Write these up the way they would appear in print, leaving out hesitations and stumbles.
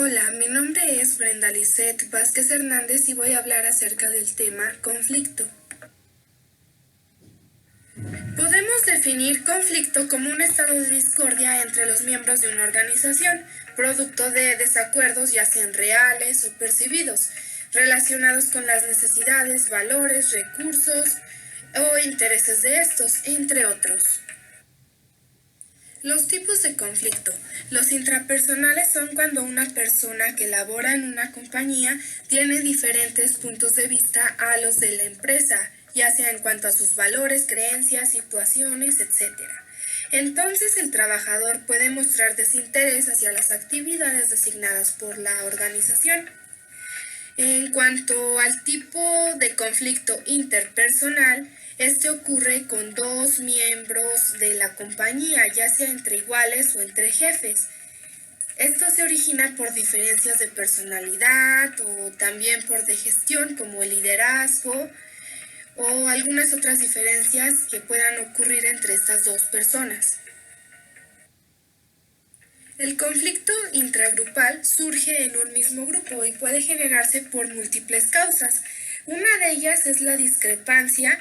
Hola, mi nombre es Brenda Lisette Vázquez Hernández y voy a hablar acerca del tema conflicto. Podemos definir conflicto como un estado de discordia entre los miembros de una organización, producto de desacuerdos ya sean reales o percibidos, relacionados con las necesidades, valores, recursos o intereses de estos, entre otros. Los tipos de conflicto. Los intrapersonales son cuando una persona que labora en una compañía tiene diferentes puntos de vista a los de la empresa, ya sea en cuanto a sus valores, creencias, situaciones, etc. Entonces el trabajador puede mostrar desinterés hacia las actividades designadas por la organización. En cuanto al tipo de conflicto interpersonal, este ocurre con dos miembros de la compañía, ya sea entre iguales o entre jefes. Esto se origina por diferencias de personalidad o también por de gestión como el liderazgo o algunas otras diferencias que puedan ocurrir entre estas dos personas. El conflicto intragrupal surge en un mismo grupo y puede generarse por múltiples causas. Una de ellas es la discrepancia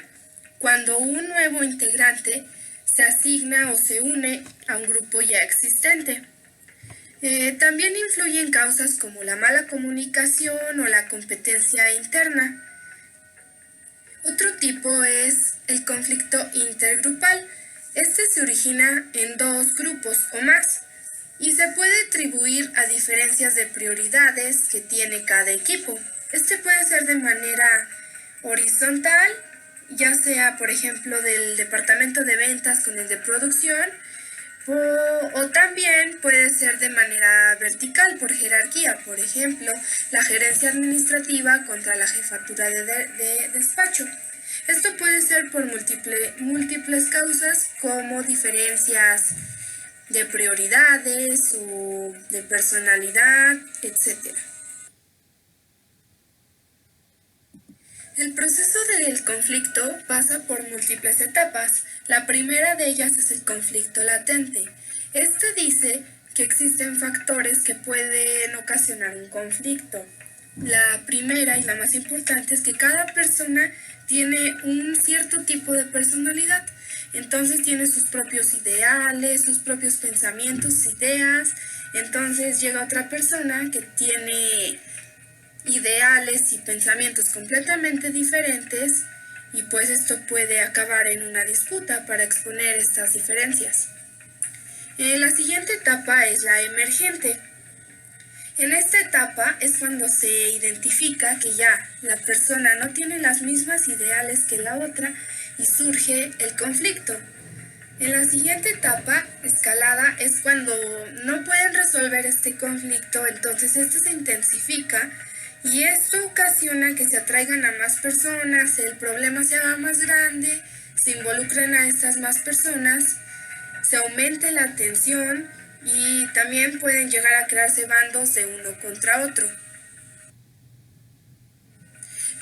cuando un nuevo integrante se asigna o se une a un grupo ya existente. También influyen causas como la mala comunicación o la competencia interna. Otro tipo es el conflicto intergrupal. Este se origina en dos grupos o más y se puede atribuir a diferencias de prioridades que tiene cada equipo. Este puede ser de manera horizontal, ya sea por ejemplo del departamento de ventas con el de producción, o también puede ser de manera vertical por jerarquía, por ejemplo, la gerencia administrativa contra la jefatura de despacho. Esto puede ser por múltiples causas como diferencias de prioridades o de personalidad, etc. El proceso del conflicto pasa por múltiples etapas. La primera de ellas es el conflicto latente. Este dice que existen factores que pueden ocasionar un conflicto. La primera y la más importante es que cada persona tiene un cierto tipo de personalidad. Entonces tiene sus propios ideales, sus propios pensamientos, ideas. Entonces llega otra persona que tiene ideales y pensamientos completamente diferentes y pues esto puede acabar en una disputa para exponer estas diferencias. La siguiente etapa es la emergente. En esta etapa es cuando se identifica que ya la persona no tiene las mismas ideales que la otra y surge el conflicto. En la siguiente etapa, escalada, es cuando no pueden resolver este conflicto, entonces este se intensifica y esto ocasiona que se atraigan a más personas, el problema se haga más grande, se involucren a estas más personas, se aumente la tensión y también pueden llegar a crearse bandos de uno contra otro.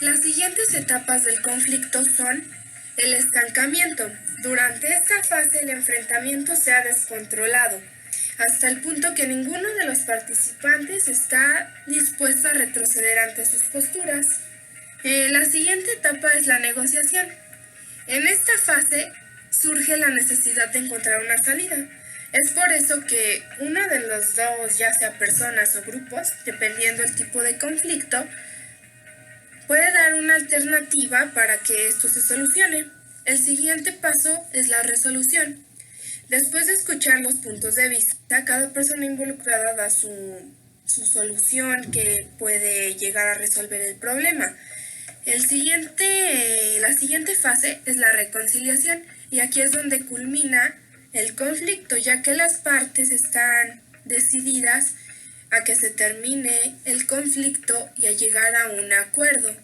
Las siguientes etapas del conflicto son el estancamiento. Durante esta fase el enfrentamiento se ha descontrolado, hasta el punto que ninguno de los participantes está dispuesto a retroceder ante sus posturas. La siguiente etapa es la negociación. En esta fase surge la necesidad de encontrar una salida. Es por eso que uno de los dos, ya sea personas o grupos, dependiendo del tipo de conflicto, puede dar una alternativa para que esto se solucione. El siguiente paso es la resolución. Después de escuchar los puntos de vista, cada persona involucrada da su solución que puede llegar a resolver el problema. La siguiente fase es la reconciliación y aquí es donde culmina el conflicto, ya que las partes están decididas a que se termine el conflicto y a llegar a un acuerdo,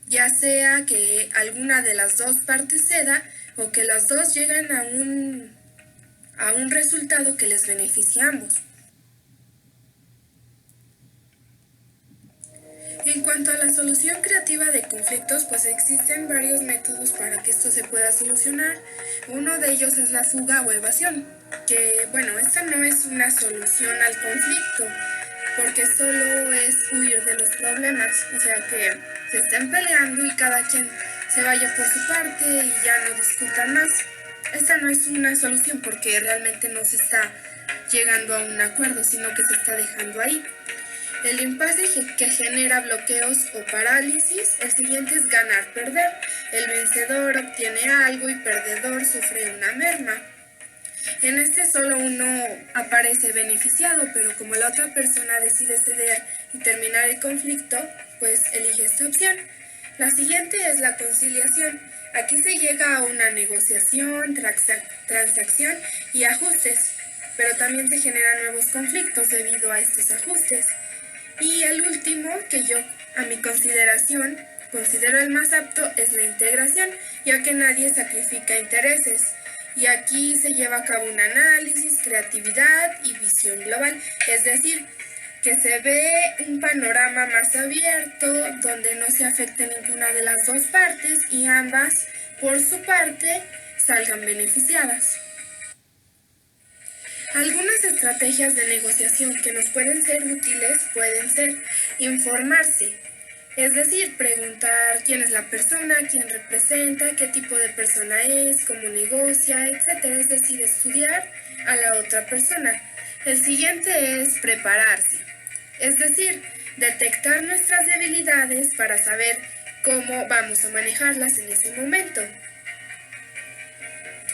ya sea que alguna de las dos partes ceda o que las dos lleguen a un resultado que les beneficie a ambos. En cuanto a la solución creativa de conflictos, pues existen varios métodos para que esto se pueda solucionar. Uno de ellos es la fuga o evasión, que bueno, esta no es una solución al conflicto, porque solo es huir de los problemas, o sea que se estén peleando y cada quien se vaya por su parte y ya no discutan más. Esta no es una solución porque realmente no se está llegando a un acuerdo, sino que se está dejando ahí. El impasse que genera bloqueos o parálisis, el siguiente es ganar-perder. El vencedor obtiene algo y perdedor sufre una merma. En este solo uno aparece beneficiado, pero como la otra persona decide ceder y terminar el conflicto, pues elige esta opción. La siguiente es la conciliación. Aquí se llega a una negociación, transacción y ajustes, pero también se generan nuevos conflictos debido a estos ajustes. Y el último, que yo a mi consideración considero el más apto, es la integración, ya que nadie sacrifica intereses. Y aquí se lleva a cabo un análisis, creatividad y visión global, es decir, que se ve un panorama más abierto donde no se afecte ninguna de las dos partes y ambas, por su parte, salgan beneficiadas. Algunas estrategias de negociación que nos pueden ser útiles pueden ser informarse, es decir, preguntar quién es la persona, quién representa, qué tipo de persona es, cómo negocia, etc. Es decir, estudiar a la otra persona. El siguiente es prepararse, es decir, detectar nuestras debilidades para saber cómo vamos a manejarlas en ese momento.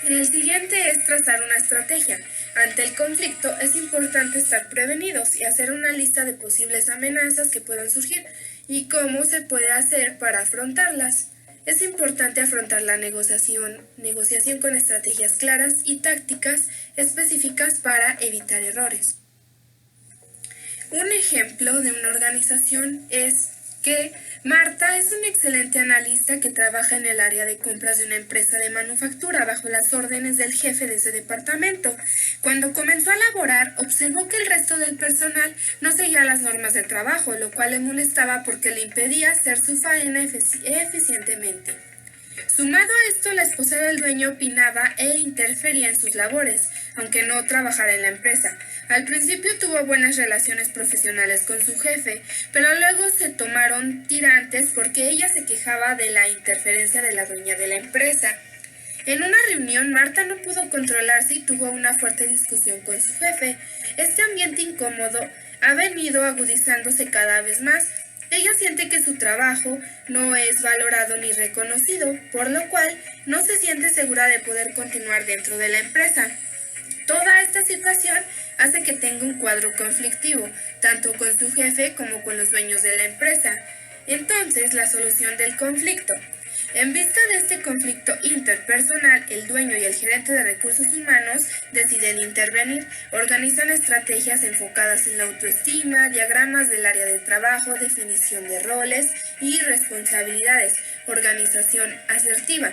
El siguiente es trazar una estrategia. Ante el conflicto es importante estar prevenidos y hacer una lista de posibles amenazas que puedan surgir y cómo se puede hacer para afrontarlas. Es importante afrontar la negociación con estrategias claras y tácticas específicas para evitar errores. Un ejemplo de una organización es que Marta es una excelente analista que trabaja en el área de compras de una empresa de manufactura bajo las órdenes del jefe de ese departamento. Cuando comenzó a laborar, observó que el resto del personal no seguía las normas de trabajo, lo cual le molestaba porque le impedía hacer su faena eficientemente. Sumado a esto, la esposa del dueño opinaba e interfería en sus labores, aunque no trabajara en la empresa. Al principio tuvo buenas relaciones profesionales con su jefe, pero luego se tomaron tirantes porque ella se quejaba de la interferencia de la dueña de la empresa. En una reunión, Marta no pudo controlarse y tuvo una fuerte discusión con su jefe. Este ambiente incómodo ha venido agudizándose cada vez más. Ella siente que su trabajo no es valorado ni reconocido, por lo cual no se siente segura de poder continuar dentro de la empresa. Toda esta situación hace que tenga un cuadro conflictivo, tanto con su jefe como con los dueños de la empresa. Entonces, la solución del conflicto. En vista de este conflicto interpersonal, el dueño y el gerente de recursos humanos deciden intervenir, organizan estrategias enfocadas en la autoestima, diagramas del área de trabajo, definición de roles y responsabilidades, organización asertiva.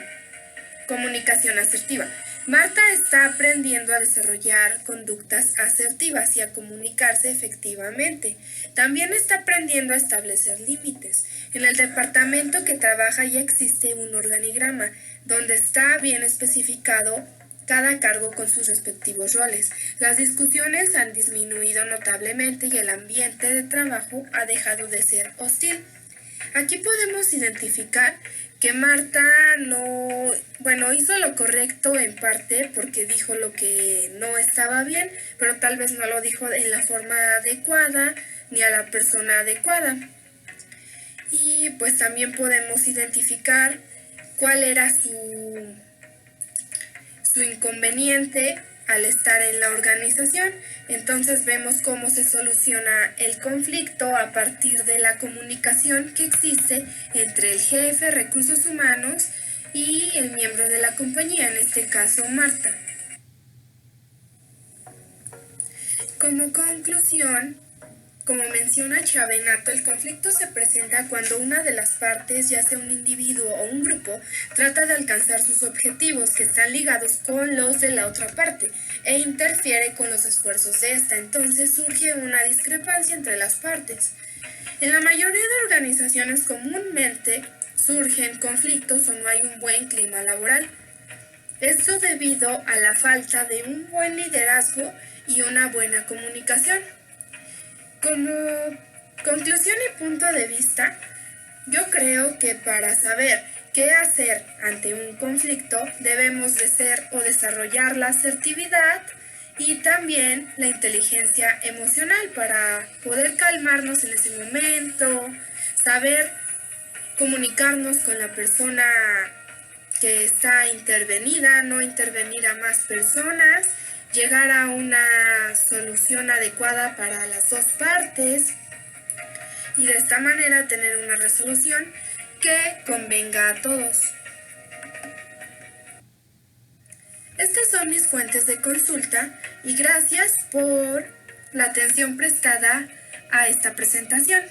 Comunicación asertiva. Marta está aprendiendo a desarrollar conductas asertivas y a comunicarse efectivamente. También está aprendiendo a establecer límites. En el departamento que trabaja ya existe un organigrama donde está bien especificado cada cargo con sus respectivos roles. Las discusiones han disminuido notablemente y el ambiente de trabajo ha dejado de ser hostil. Aquí podemos identificar que Marta hizo lo correcto en parte porque dijo lo que no estaba bien, pero tal vez no lo dijo en la forma adecuada ni a la persona adecuada. Y pues también podemos identificar cuál era su inconveniente al estar en la organización. Entonces vemos cómo se soluciona el conflicto a partir de la comunicación que existe entre el jefe, recursos humanos y el miembro de la compañía, en este caso Marta. Como conclusión, como menciona Chavenato, el conflicto se presenta cuando una de las partes, ya sea un individuo o un grupo, trata de alcanzar sus objetivos que están ligados con los de la otra parte e interfiere con los esfuerzos de esta. Entonces surge una discrepancia entre las partes. En la mayoría de organizaciones comúnmente surgen conflictos o no hay un buen clima laboral. Esto debido a la falta de un buen liderazgo y una buena comunicación. Como conclusión y punto de vista, yo creo que para saber qué hacer ante un conflicto debemos de ser o desarrollar la asertividad y también la inteligencia emocional para poder calmarnos en ese momento, saber comunicarnos con la persona que está intervenida, no intervenir a más personas, llegar a una solución adecuada para las dos partes y de esta manera tener una resolución que convenga a todos. Estas son mis fuentes de consulta y gracias por la atención prestada a esta presentación.